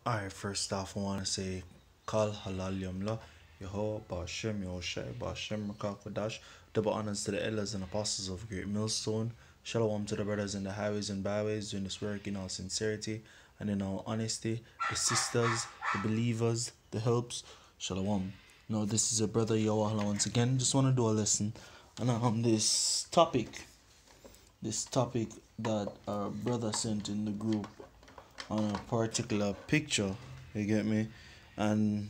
Alright, first off, I want to say, Kal Halal Yamla, Yehovah Bashem, Yehoshai, Bashem, Rakakwadash, double honors to the elders and apostles of Great Millstone. Shalom to the brothers in the highways and byways doing this work in all sincerity and in all honesty. The sisters, the believers, the helps. Shalom. Now, this is your brother Yawahla once again. Just want to do a lesson on this topic that our brother sent in the group on a particular picture, you get me? And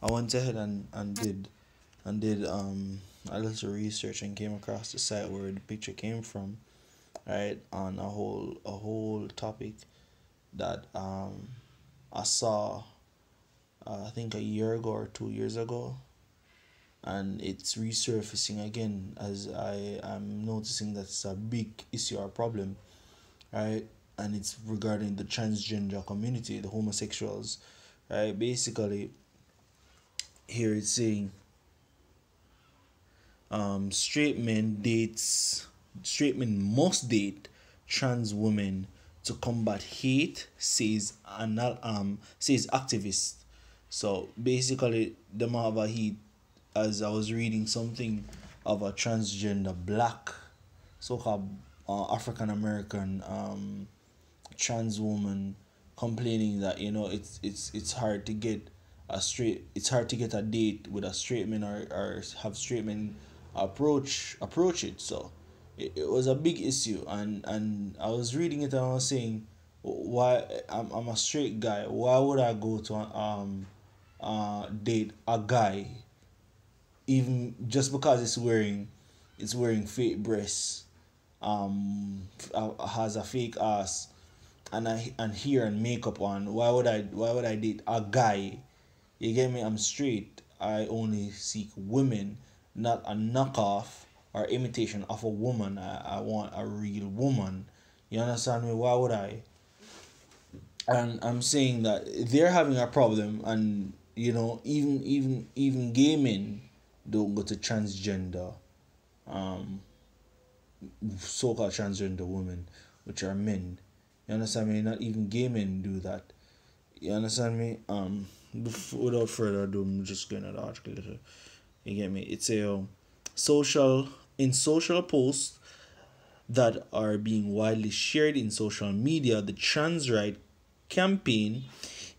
I went ahead and did a little research and came across the site where the picture came from, right? On a whole topic that I saw I think a year ago or 2 years ago, and it's resurfacing again as I am noticing that's a big issue or problem, right? And it's regarding the transgender community, the homosexuals, right? Basically, here it's saying straight men must date trans women to combat hate, says activist. So basically, the have a heat, as I was reading something of a transgender black, so-called African American trans woman complaining that it's hard to get a date with a straight man, or have straight men approach it. So it was a big issue, and I was reading it and I was saying, why I'm a straight guy, why would I go to date a guy even just because it's wearing fake breasts, has a fake ass, and hair and makeup on? Why would I date a guy? You get me? I'm straight. I only seek women, not a knockoff or imitation of a woman. I want a real woman. You understand me? Why would I? And I'm saying that they're having a problem, and even gay men don't go to transgender, um so-called transgender women, which are men. You understand me? Not even gay men do that. You understand me? Without further ado, I'm just going to the article little. You get me? It's a social posts that are being widely shared in social media. The trans right campaign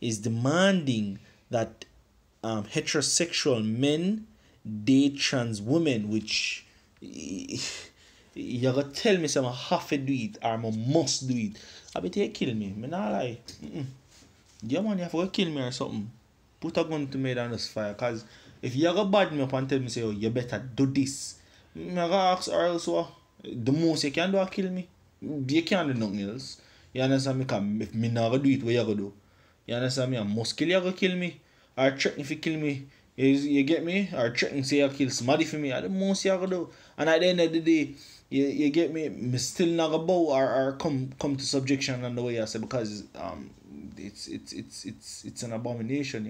is demanding that heterosexual men date trans women, which you gotta tell me some I have to do it or I must do it. I bet you kill me. Me not lie. Yeah, man, you have to kill me or something. Put a gun to me and just fire. Cause if you go bad me up and tell me say, oh, you better do this, me gonna ask, or else what? The most you can do is kill me. You can't do nothing else. You understand me? Cause if me not gonna do it, what you gonna do? You understand me? I must kill you, gonna kill me. Or threaten if you kill me. You get me? Or threaten say you kill somebody for me. That's the most you gonna do. And at the end of the day, you get me? Me still not gonna bow or come to subjection on the way I say, because it's an abomination,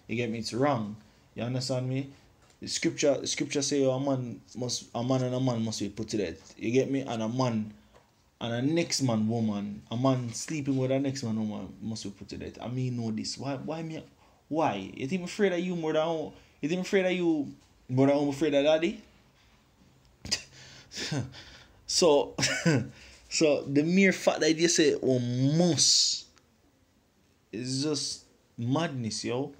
You get me? It's wrong. You understand me? The scripture say, a man and a man must be put to death. You get me? And a man and a next man woman, a man sleeping with a next man woman must be put to death. I mean, know this. Why me? Why? You think I'm afraid of you more than you think I'm afraid of you more than I'm afraid of daddy? So so the mere fact that you say, oh, must, is just madness, yo.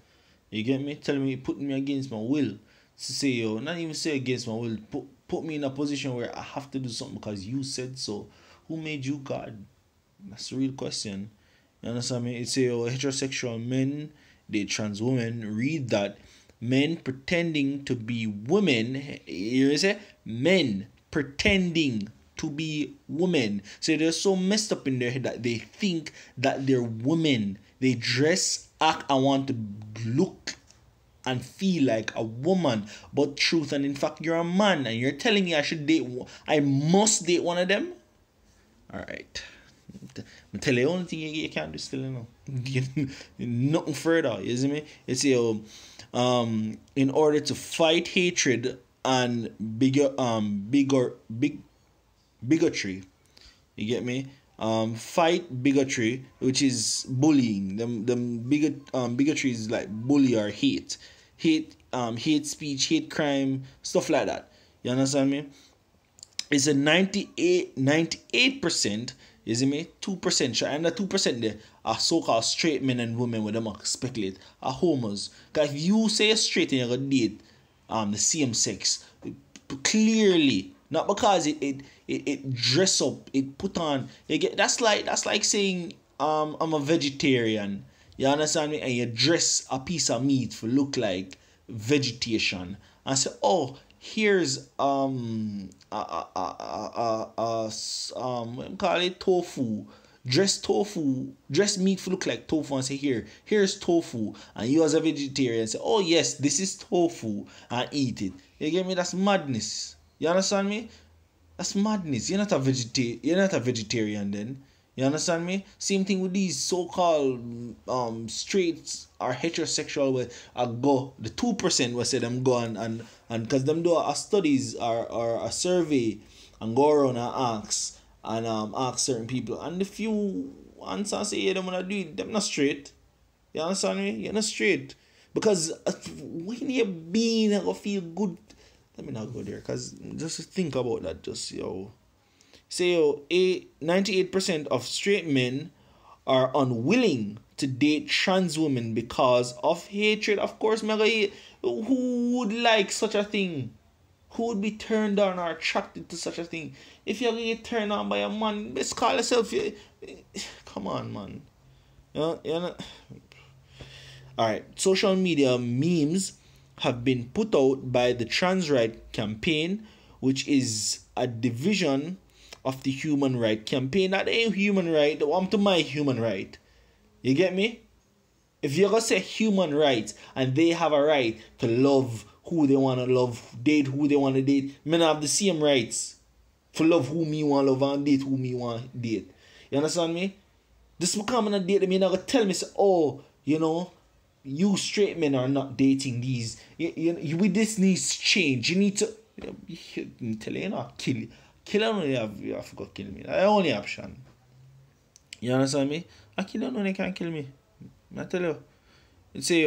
You get me? Telling me, putting me against my will. To say, yo, not even say against my will, put me in a position where I have to do something because you said so. Who made you God? That's the real question. You understand me? It's a heterosexual men, they trans women. Read that. Men pretending to be women. You say? Men pretending to be women. So they're so messed up in their head that they think that they're women. They dress, act, and want to look and feel like a woman, but truth and in fact you're a man, and you're telling me I must date one of them. All right, I tell you, the only thing you can't do still, nothing further. You see me? It's in order to fight hatred and bigotry. You get me? fight bigotry, which is bullying. Bigotry is like bully or hate speech, hate crime, stuff like that. You understand me? It's a 98% you see me, 2% sure, and the 2% there are so-called straight men and women with them speculate are homos. Because if you say you're straight and you're gonna date the same sex, clearly, not because it dress up, it put on, you get that's like saying I'm a vegetarian. You understand me? And you dress a piece of meat for look like vegetation and say, oh, here's what you call it, tofu, dress meat for look like tofu, and say here's tofu, and you as a vegetarian say, oh yes, this is tofu, and eat it. You get me? That's madness. You understand me? That's madness. You're not a vegetarian then. You understand me? Same thing with these so-called straights or heterosexual where I go the 2% will say them go and because them do a studies or a survey and go around and ask certain people, and if you answer and say yeah them wanna do it, them not straight. You understand me? You're not straight. Because when you're being I feel good. Let me not go there because just think about that. Just say 98% of straight men are unwilling to date trans women because of hatred. Of course, who would like such a thing? Who would be turned on or attracted to such a thing? If you're gonna get turned on by a man, let's call yourself. Come on, man. You're not. Alright, social media memes have been put out by the trans right campaign, which is a division of the human right campaign. That ain't human right. I'm to my human right. You get me? If you're gonna say human rights and they have a right to love who they wanna love, date who they wanna date, men have the same rights for love who me want love and date who me want date. You understand me? This become a date me not gonna tell me say, oh, you straight men are not dating these. You with this needs change. You need to tell you not kill you. Kill only you have to kill me. That's the only option. You understand me? I kill you, they can't kill me. I tell you. It say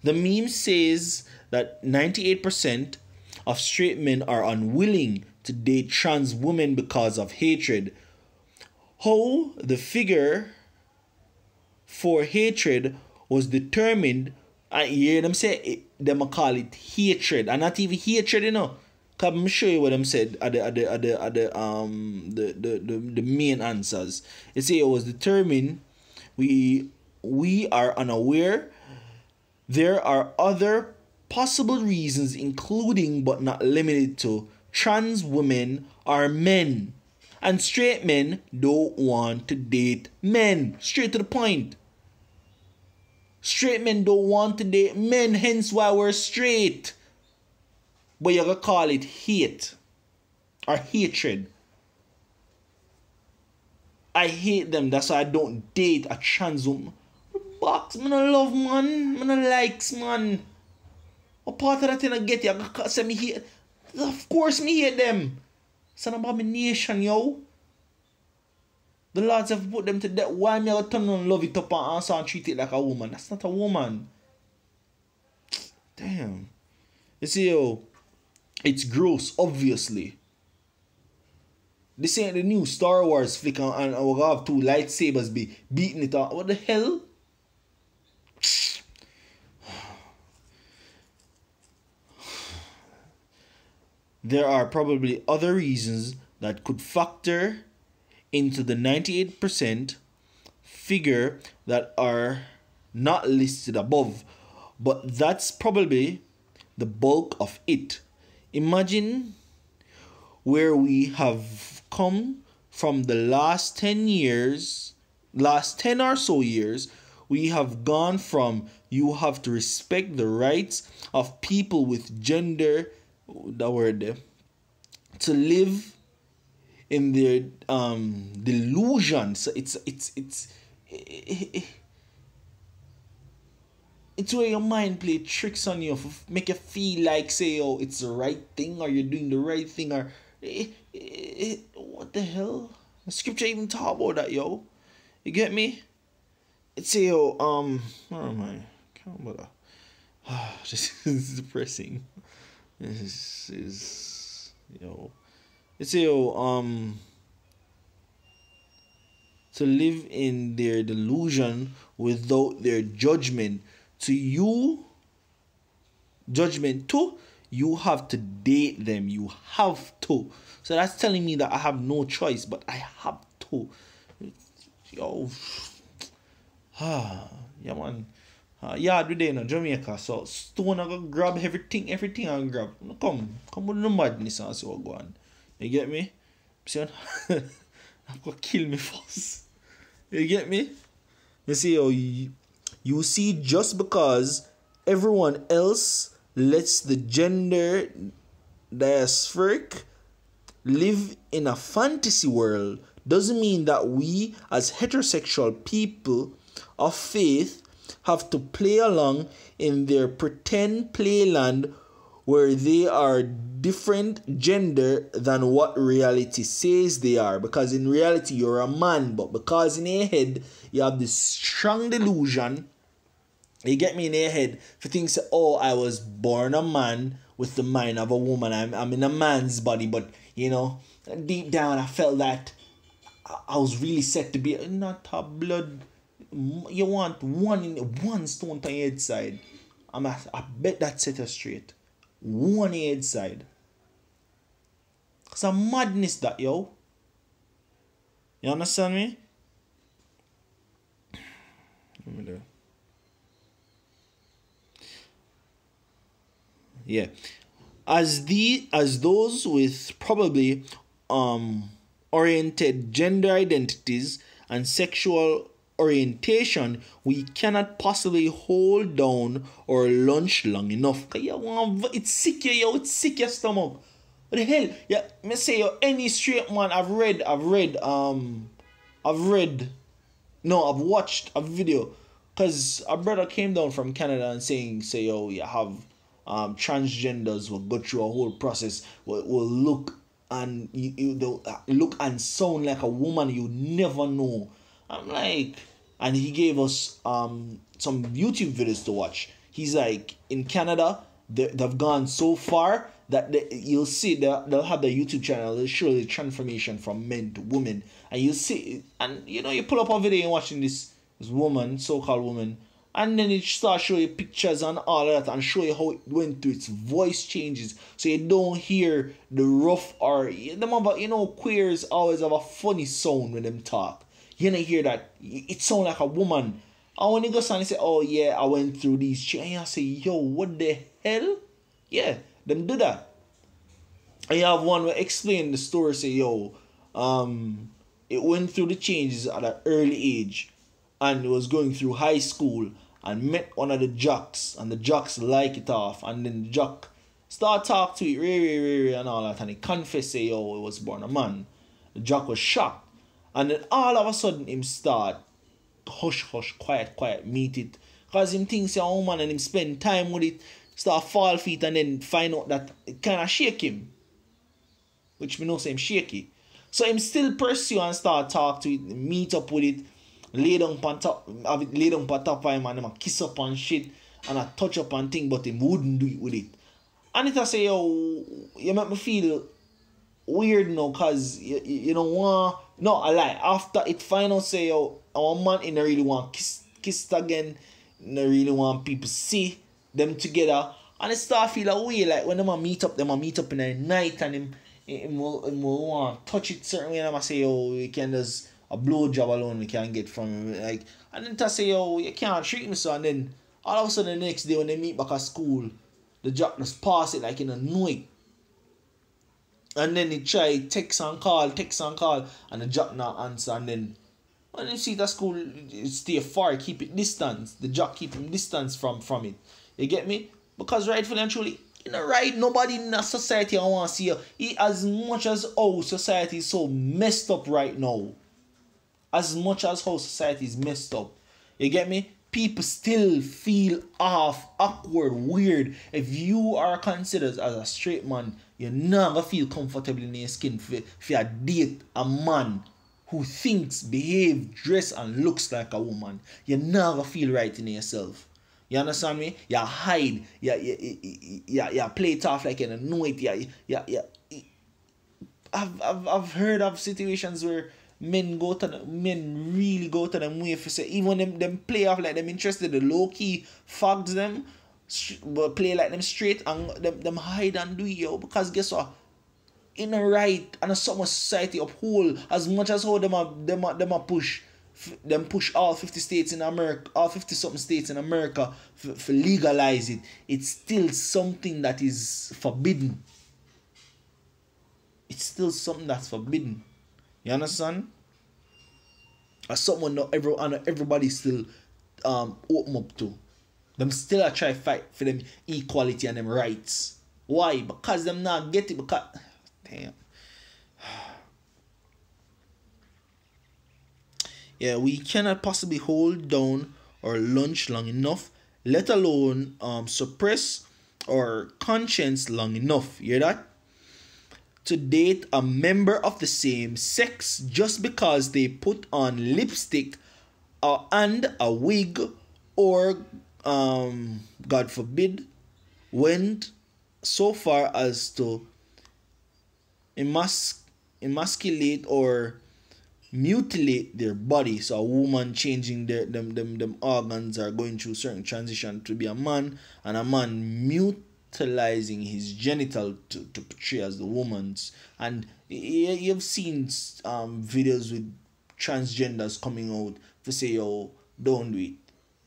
the meme says that 98% of straight men are unwilling to date trans women because of hatred. How the figure for hatred was determined, and you hear them say them call it hatred, and not even hatred, Cause I'm show you what them said at the main answers. It say it was determined. We are unaware. There are other possible reasons, including but not limited to trans women are men, and straight men don't want to date men. Straight to the point. Straight men don't want to date men, hence why we're straight. But you're gonna call it hate or hatred. I hate them, that's why I don't date a trans woman. Box, man, I love man, man, I likes man. What part of that thing I get you? I say me hate. Of course me hate them. It's an abomination, yo. The lads have put them to death. Why me I turn on love it up and answer and treat it like a woman? That's not a woman. Damn. You see, it's gross, obviously. This ain't the new Star Wars flick and we're gonna have two lightsabers be beating it out. What the hell? There are probably other reasons that could factor into the 98% figure that are not listed above, but that's probably the bulk of it. Imagine where we have come from the last 10 or so years. We have gone from you have to respect the rights of people with gender, that word there, to live in their delusion. So it's where your mind play tricks on you, make you feel like say, oh, it's the right thing or you're doing the right thing or the hell? The scripture even talk about that, yo. You get me? It say, yo, where am I? Can't remember. This is depressing. This is, yo. It say, yo, to live in their delusion without their judgment. To you, judgment too, you have to date them. You have to. So that's telling me that I have no choice, but I have to. Yo. Yeah, man. Yeah, we there in Jamaica. So stone I go grab everything I grab. Come with the madness and so go on. You get me? See, I'm gonna kill me first. You get me? You see, you see, just because everyone else lets the gender diasporic live in a fantasy world doesn't mean that we as heterosexual people of faith have to play along in their pretend playland where they are different gender than what reality says they are. Because in reality you're a man, but because in your head you have this strong delusion, you get me, in your head, for things, oh, I was born a man with the mind of a woman. I'm in a man's body, but you know, deep down I felt that I was really set to be not a blood. You want one stone on your head side. I bet that set us straight. One head side. It's a madness that, yo. You understand me? Let me do. Yeah. As those with probably oriented gender identities and sexual orientation, we cannot possibly hold down or lunch long enough. It's sick, yo. It's sick your stomach. What the hell? Yeah, me say, yo, any straight man I've watched a video, cause a brother came down from Canada and say, yo, you have transgenders will go through a whole process, will look and they'll look and sound like a woman you never know. I'm like, and he gave us some YouTube videos to watch. He's like, in Canada, they've gone so far that you'll see they'll have the YouTube channel. They'll show the transformation from men to women, and you'll see, and you know, you pull up a video and watching this woman, so-called woman, and then it starts showing you pictures and all of that, and show you how it went through. Its voice changes, so you don't hear the rough or you know, queers always have a funny sound when them talk. You don't hear that it sound like a woman. And when you go and say, oh yeah, I went through these changes, and you say, yo, what the hell? Yeah, them do that. And you have one who explain the story, say, yo, it went through the changes at an early age, and it was going through high school and met one of the jocks, and the jocks like it off, and then the jock start talk to it, and all that, and he confessed, say, yo, it was born a man. The jock was shocked. And then all of a sudden him start hush, quiet, meet it. Because him thinks you're a woman and him spend time with it, start fall feet, and then find out that it kind of shake him. Which me know say him shaky. So him still pursue and start talk to it, meet up with it, lay down on top of him, and him kiss up and shit, and I touch up and thing, but him wouldn't do it with it. And it I say, yo, you make me feel weird now, cause you don't want. No, I lie. After it final say, yo, our man in really want kiss again. They really want people see them together, and it start feel a way like when them meet up in the night, and him will want touch it certain way, and I say, yo, we can just a blow job alone we can get from him, like, and then I say, yo, you can't treat me so, and then all of a sudden the next day when they meet back at school, the jock just pass it like in a noise. And then he try text and call, and the jock not answer. And then when you see it at school, it stay far, keep it distance. The jock keep him distance from it. You get me? Because rightfully and truly, you know, right, nobody in a society I want to see you. As much as how society is so messed up right now, as much as how society is messed up, you get me? People still feel off, awkward, weird. If you are considered as a straight man, you're not gonna feel comfortable in your skin if you date a man who thinks, behave, dress, and looks like a woman. You're not gonna feel right in yourself. You understand me? You hide. You play it off like you don't know it. I've heard of situations where men really go to them way for say, even them play off like them interested, the low key fogs them, but play like them straight, and them hide and do it, yo. Because guess what? In a right and a summer society uphold, as much as how them a push all 50 states in America, all 50 something states in America for legalize it, it's still something that is forbidden. It's still something that's forbidden. You understand? As someone not everybody still open up to. Them still a try fight for them equality and them rights. Why? Because them not get it. Because damn. Yeah, we cannot possibly hold down our lunch long enough, let alone suppress our conscience long enough. You hear that? To date a member of the same sex just because they put on lipstick and a wig, or God forbid, went so far as to emasculate or mutilate their body. So a woman changing them organs, are going through certain transition to be a man, and a man utilizing his genital to portray as the woman's. And you've seen videos with transgenders coming out to say, yo, don't do it.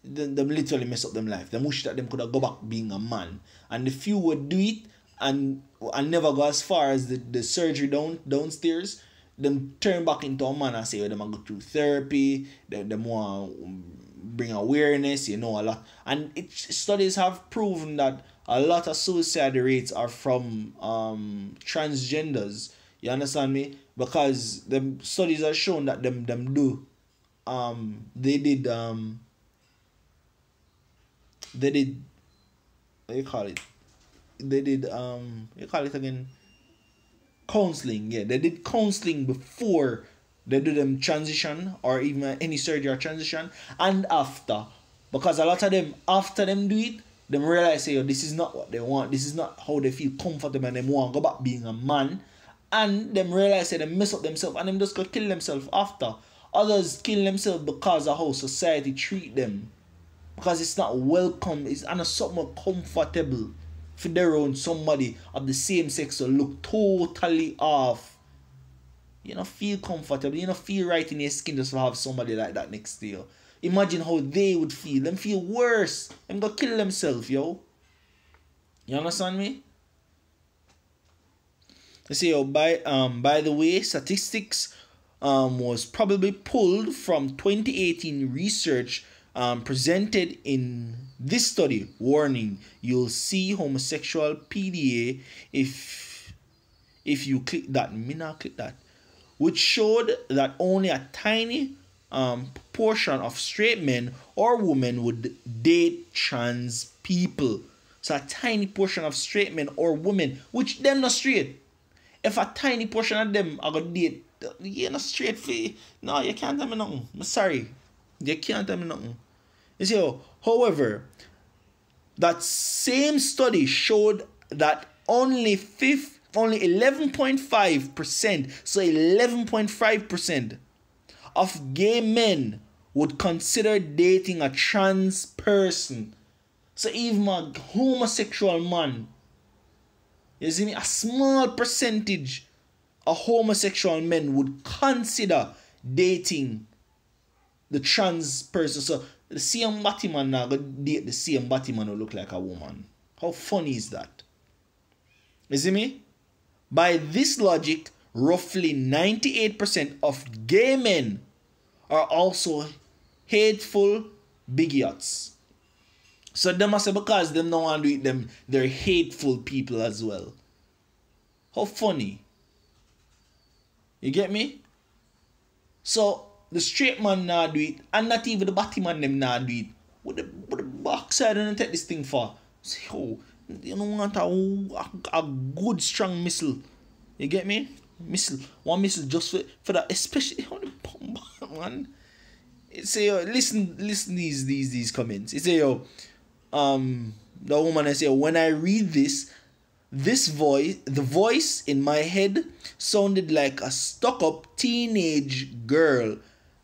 Them literally mess up them life. Them wish that them could have go back being a man. And if you would do it and never go as far as the surgery downstairs, them turn back into a man and say, oh, them go through therapy, them want bring awareness, a lot. And studies have proven that a lot of suicide rates are from transgenders. You understand me? Because the studies have shown that them do they did what you call it? They did you call it again? Counseling. Yeah, they did counseling before they do them transition, or even any surgery or transition, and after. Because a lot of them, after them do it, them realize, say, this is not what they want. This is not how they feel comfortable, and them want to go back being a man. And them realize, say, they mess up themselves, and them just go kill themselves after. Others kill themselves because of how society treat them. Because it's not welcome. It's not something comfortable for their own somebody of the same sex to look totally off. You don't feel comfortable. You don't feel right in your skin just to have somebody like that next to you. Imagine how they would feel. Them feel worse. Them go kill themselves, yo. You understand me? They say, yo, by the way, statistics was probably pulled from 2018 research presented in this study. Warning, you'll see homosexual PDA if you click that. Me not click that. Which showed that only a tiny portion of straight men or women would date trans people. So a tiny portion of straight men or women, which them not straight. If a tiny portion of them are gonna date, you're not straight for. No, you can't tell me nothing. I'm sorry. You can't tell me nothing. You see, however, that same study showed that only 11.5%, so 11.5% of gay men would consider dating a trans person. So even a homosexual man, you see me, a small percentage of homosexual men would consider dating the trans person. So the same Batman now go date the same Batman who look like a woman. How funny is that? You see me? By this logic, roughly 98% of gay men are also hateful bigots. So they must say because them don't want to do it, them they're hateful people as well. How funny. You get me? So the straight man not do it, and not even the Batman them not do it. What the backside and take this thing for? Say, oh, You don't want a good strong missile. You get me? Missile. One missile just for that, especially on the bomb, man. It say yo, listen these comments. It say yo, the woman I say when I read the voice in my head sounded like a stuck-up teenage girl.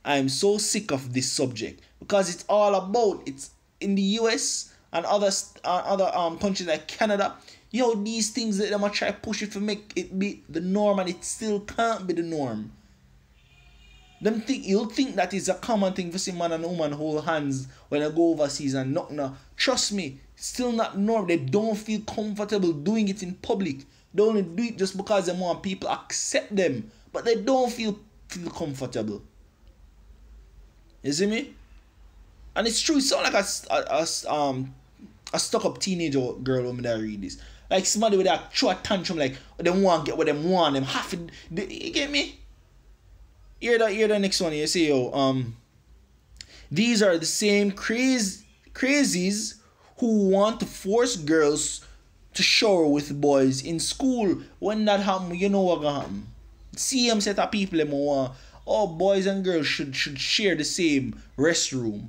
I'm so sick of this subject because it's all about it's in the US and other countries like Canada. Yo, these things that them a try push it to make it be the norm, and it still can't be the norm. You'll think that is a common thing for see man and woman hold hands when they go overseas and nothing. Trust me, still not normal. They don't feel comfortable doing it in public. They only do it just because they want people accept them, but they don't feel comfortable. You see me? And it's true. It sounds like a stuck-up teenager girl when I read this. Like somebody with that throw a tantrum like they want to get what they want. Them have to. You get me? Hear the next one. You say yo. These are the same crazies who want to force girls to shower with boys in school. When that happen, you know what gonna happen. Same set of people them want. Oh, boys and girls should share the same restroom.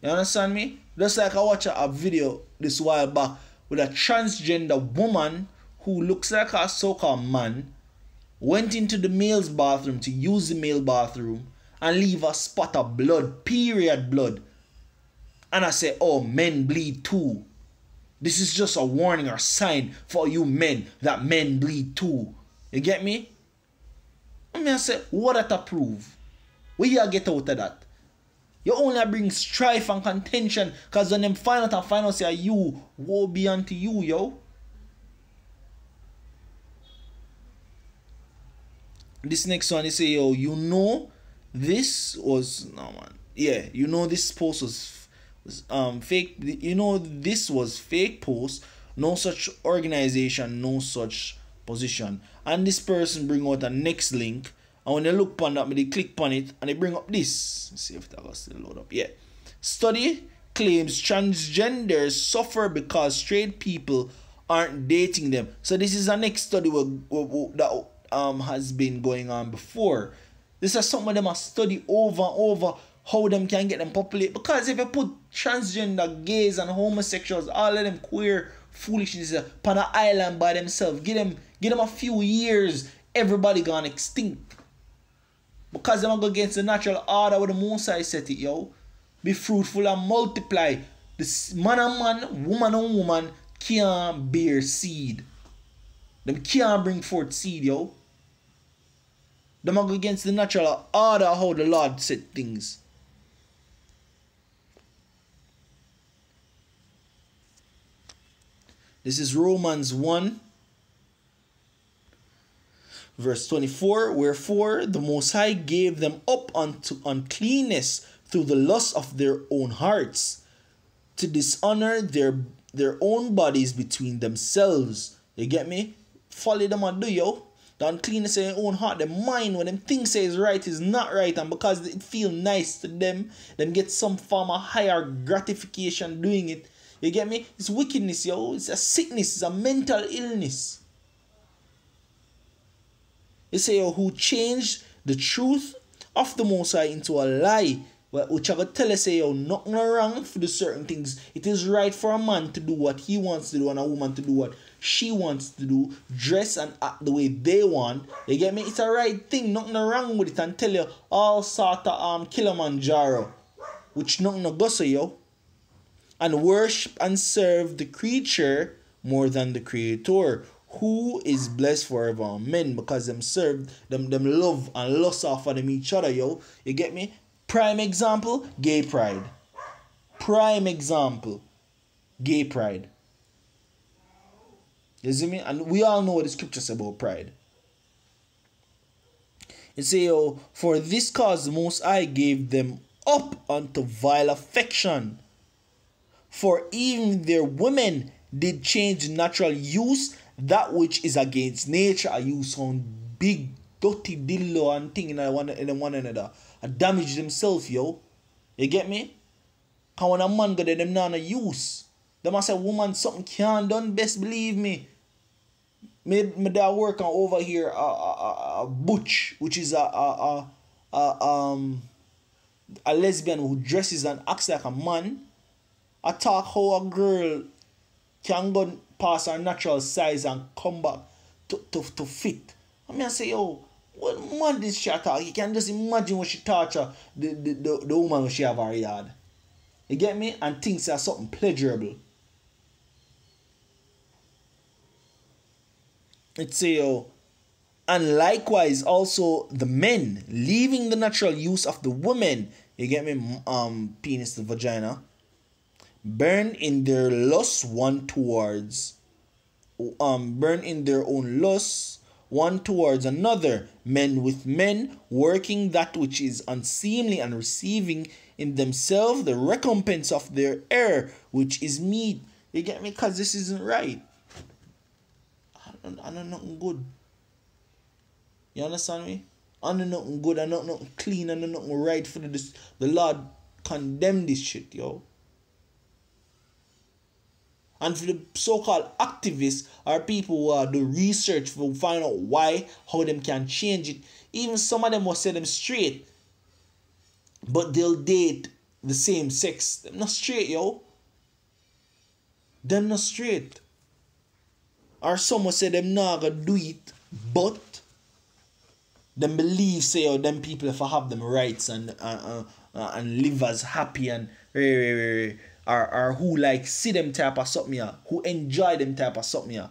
You understand me? Just like I watched a video this while back with a transgender woman who looks like a so-called man went into the male's bathroom to use the male bathroom and leave a spot of blood, period blood. And I say, oh, men bleed too. This is just a warning or sign for you men that men bleed too. You get me? I say, what that prove? Where you get out of that? You only bring strife and contention because when them find out say you, woe be unto you, yo. This next one, they say, yo, you know this was, no man. Yeah, you know this post was fake. You know this was fake post. No such organization, no such position. And this person bring out a next link. And when they look on that, they click on it and they bring up this. Let's see if that was still load up. Yeah. Study claims transgenders suffer because straight people aren't dating them. So this is a next study that has been going on before. This is something them must study over and over how them can get them populate. Because if you put transgender, gays and homosexuals, all of them queer foolishness upon an island by themselves, give them a few years, everybody gone extinct. Because them go against the natural order where the Most High set it, yo. Be fruitful and multiply. This man and man, woman and woman can't bear seed. Them can't bring forth seed, yo. Them go against the natural order how the Lord set things. This is Romans 1. Verse 24, wherefore the Most High gave them up unto uncleanness through the lust of their own hearts, to dishonor their own bodies between themselves. You get me? Follow them and do, yo. The uncleanness in their own heart, the mind, when them things say is right is not right, and because it feel nice to them get some form of higher gratification doing it. You get me? It's wickedness, yo. It's a sickness, it's a mental illness. You say, yo, who changed the truth of the Most High into a lie, which I could tell us, say, yo, nothing wrong for the certain things. It is right for a man to do what he wants to do and a woman to do what she wants to do, dress and act the way they want. You get me? It's a right thing, nothing wrong with it, and tell you all sort of Kilimanjaro, which nothing no go so, yo. And worship and serve the creature more than the Creator, who is blessed forever. Amen. Because them serve, them love and lust after them each other, yo. You get me? Prime example, gay pride. Prime example, gay pride. You see me? And we all know what the scripture says about pride. It say, yo, for this cause the Most High gave them up unto vile affection. For even their women did change natural use, that which is against nature. I use some big dirty dildo and thing in one another. I damage themselves, yo. You get me? Cause when a man got them not use. Them I say woman something can't done, best believe me. Me that work on over here a butch, which is a lesbian who dresses and acts like a man. I talk how a girl can go past her natural size and come back to fit. I mean I say, yo, what man this she talk? You can just imagine what she torture the woman when she have her yard. You get me? And thinks that's something pleasurable. It say, yo, and likewise also the men leaving the natural use of the woman, you get me, penis to vagina, burn in their lust one towards burn in their own lusts one towards another, men with men, working that which is unseemly and receiving in themselves the recompense of their error, which is meat. You get me? Because this isn't right. I know nothing good. You understand me? I know nothing good, I know nothing clean, I know nothing right for this. The Lord condemn this shit, yo. And for the so-called activists or people who do research to find out why, how them can change it, even some of them will say them straight, but they'll date the same sex. Them not straight, yo. Them not straight. Or some will say them not gonna do it, but them believe, say, oh, them people if I have them rights and live as happy and or who like see them type of something here, who enjoy them type of something here.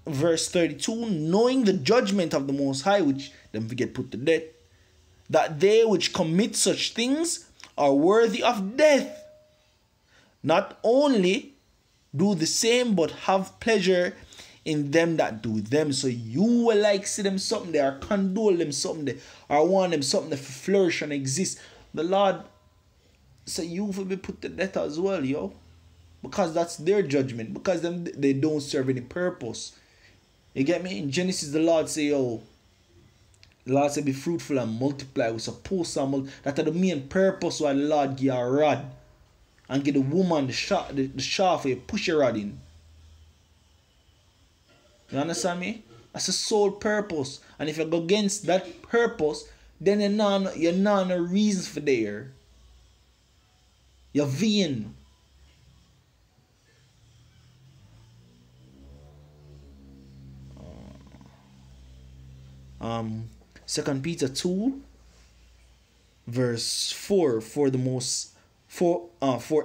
Verse 32, knowing the judgment of the Most High, which them forget put to death, that they which commit such things are worthy of death. Not only do the same, but have pleasure in them that do them. So you will like see them something there, or condole them something there, or want them something to flourish and exist. The Lord say you will be put to death as well, yo. Because that's their judgment. Because they don't serve any purpose. You get me? In Genesis, the Lord say, yo, the Lord say be fruitful and multiply. We're supposed to that are the main purpose why the Lord give a rod. And give the woman the shaft where you push your rod in. You understand me? That's the sole purpose. And if you go against that purpose, then you're not no reasons for there. You're vain. Second Peter 2 verse 4, for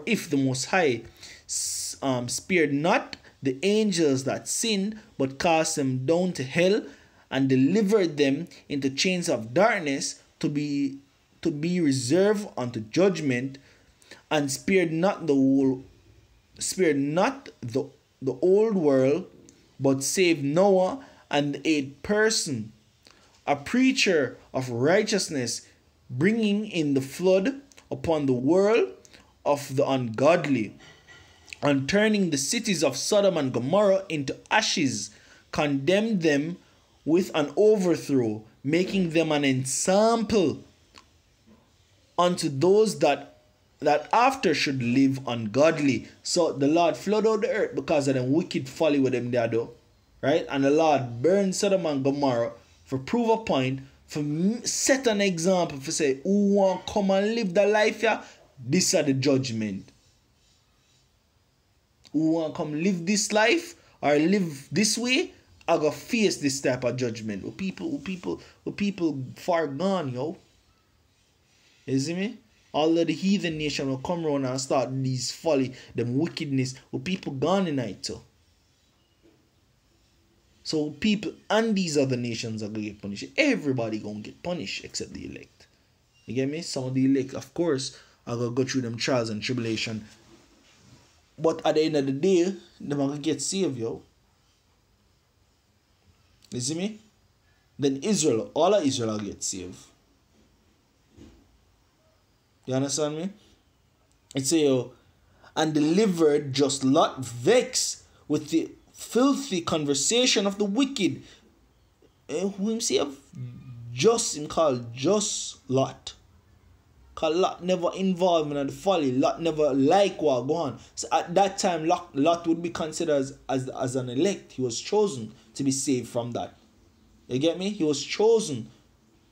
if the Most High spared not the angels that sinned, but cast them down to hell and delivered them into chains of darkness to be reserved unto judgment, and spared not the old world, but saved Noah and the eighth person, a preacher of righteousness, bringing in the flood upon the world of the ungodly, and turning the cities of Sodom and Gomorrah into ashes, condemned them with an overthrow, making them an ensample unto those that after should live ungodly. So the Lord flood out the earth because of them wicked folly with them there do. Right? And the Lord burned Sodom and Gomorrah for prove a point, for set an example, for say, who want come and live the life here, this are the judgment. Who want come live this life or live this way, I gotta face this type of judgment. With people far gone, yo. You see me? All of the heathen nation will come around and start these folly, them wickedness, with people gone in it too. So people and these other nations are gonna get punished. Everybody gonna get punished except the elect. You get me? Some of the elect, of course, are gonna go through them trials and tribulation. But at the end of the day, they're gonna get saved, yo. You see me? Then Israel, all of Israel will get saved. You understand me? It say, yo, and delivered just Lot vexed with the filthy conversation of the wicked. Who him say of just him called just Lot. Cause Lot never involved in the folly. Lot never like what go on. So at that time, Lot would be considered as an elect. He was chosen to be saved from that. You get me? He was chosen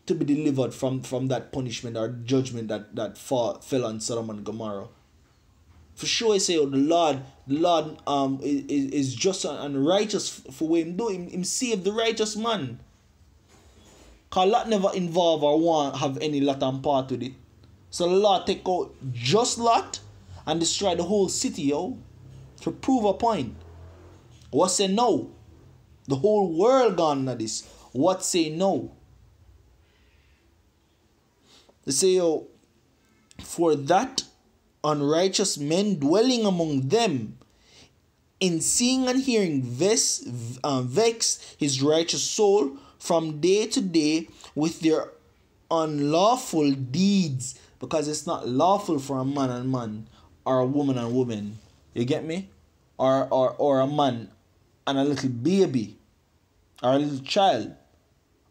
to be delivered from that punishment or judgment that fell on Sodom and Gomorrah. For sure, I say, oh, the Lord is just and righteous for what him do. Him save the righteous man. Cause Lot never involve or want have any Lot and part with it. So the Lord take out just Lot and destroy the whole city, yo. To prove a point. What say no? The whole world gone at this. What say no? They say, yo, for that unrighteous men dwelling among them, in seeing and hearing vex his righteous soul from day to day with their unlawful deeds, because it's not lawful for a man and man or a woman and woman. You get me? Or a man and a little baby or a little child,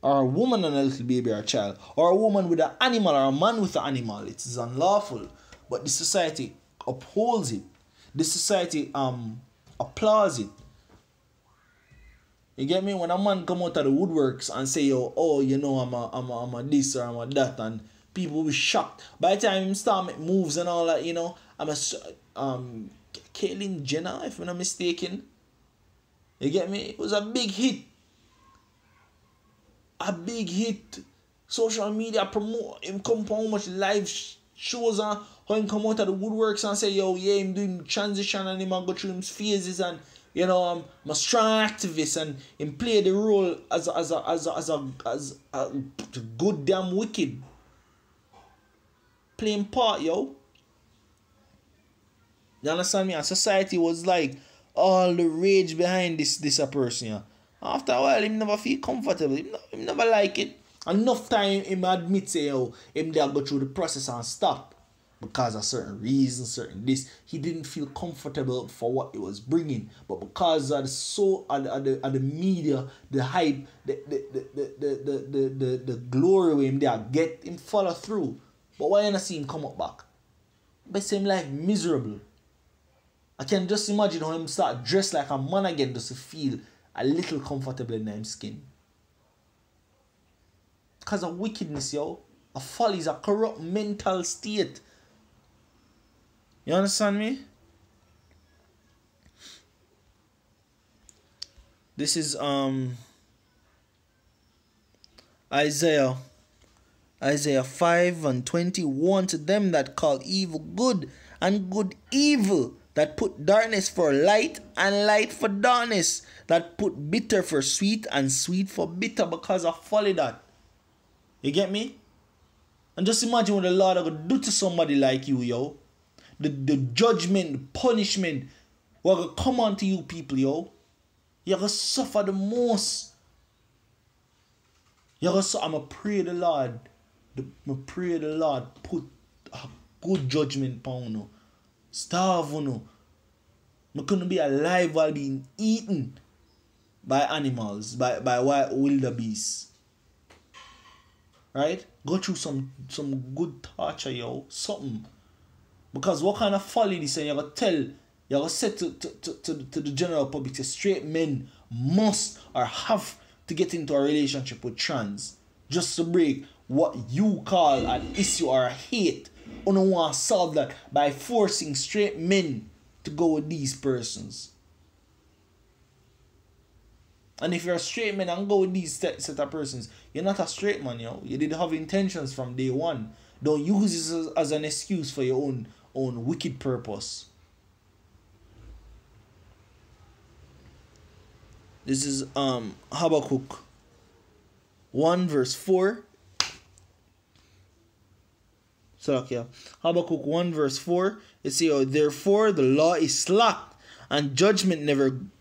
or a woman and a little baby or a child, or a woman with an animal or a man with an animal. It is unlawful. But the society upholds it. The society applauds it. You get me? When a man come out of the woodworks and say, yo, oh, you know, I'm a this or I'm a that, and people will be shocked. By the time him start make moves and all that, you know, I'm a Caitlyn Jenner, if I'm not mistaken. You get me? It was a big hit. A big hit. Social media promote him, come for how much live shows and how him come out of the woodworks and say, yo, yeah, him doing transition and him go through him phases, and you know, I'm a strong activist, and him play the role as a good damn wicked playing part, yo. You understand me? And society was like all the rage behind this a person, yeah. After a while, him never feel comfortable. Him never like it. Enough time him admit say, yo, him there go through the process and stop because of certain reasons, certain this. He didn't feel comfortable for what it was bringing, but because of the media, the hype, the glory with him there get him follow through. But why you not see him come up back? But same life miserable. I can just imagine how him start dressed like a man again just to feel a little comfortable in his skin. Because of wickedness, yo. A folly is a corrupt mental state. You understand me? This is Isaiah 5:21. To them that call evil good and good evil, that put darkness for light and light for darkness, that put bitter for sweet and sweet for bitter, because of folly that. You get me? And just imagine what the Lord are going to do to somebody like you, yo. The judgment, the punishment will going to come on to you people, yo. You're going to suffer the most. You're going to I'm going to pray the Lord. Put a good judgment upon you. Starve you. You couldn't be alive while being eaten by animals, by wild wildebeests. Right? Go through some good torture, yo. Something. Because what kind of folly this, and you're going to tell, you're going to say to the general public, that straight men must or have to get into a relationship with trans just to break what you call an issue or a hate. You don't want to solve that by forcing straight men to go with these persons. And if you're a straight man and go with these set of persons, you're not a straight man, yo. You didn't have intentions from day one. Don't use this as an excuse for your own wicked purpose. This is Habakkuk 1:4. So okay, Habakkuk 1:4. It says, therefore the law is slack, and judgment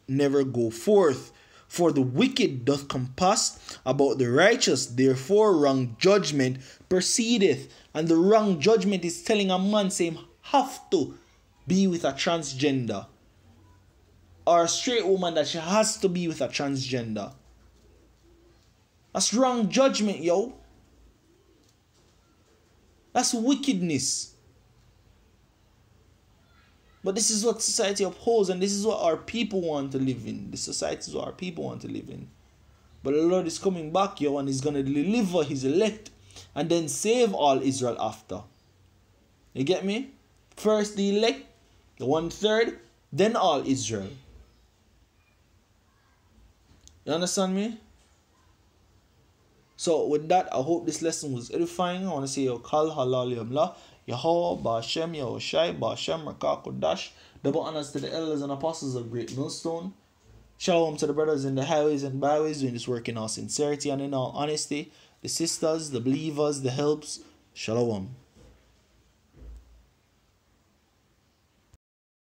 never go forth. For the wicked doth compass about the righteous, therefore wrong judgment proceedeth. And the wrong judgment is telling a man saying have to be with a transgender, or a straight woman that she has to be with a transgender. That's wrong judgment, yo. That's wickedness. But this is what society upholds, and this is what our people want to live in. This society is what our people want to live in. But the Lord is coming back, yo, and He's going to deliver His elect and then save all Israel after. You get me? First the elect, the 1/3, then all Israel. You understand me? So with that, I hope this lesson was edifying. I want to say yo kal halal yamla Yahweh Ba'Shem Yahushai Ba'Shem Rakak Kodash. Double honors to the elders and apostles of Great Millstone. Shalom to the brothers in the highways and byways doing this work in all sincerity and in all honesty. The sisters, the believers, the helps. Shalom.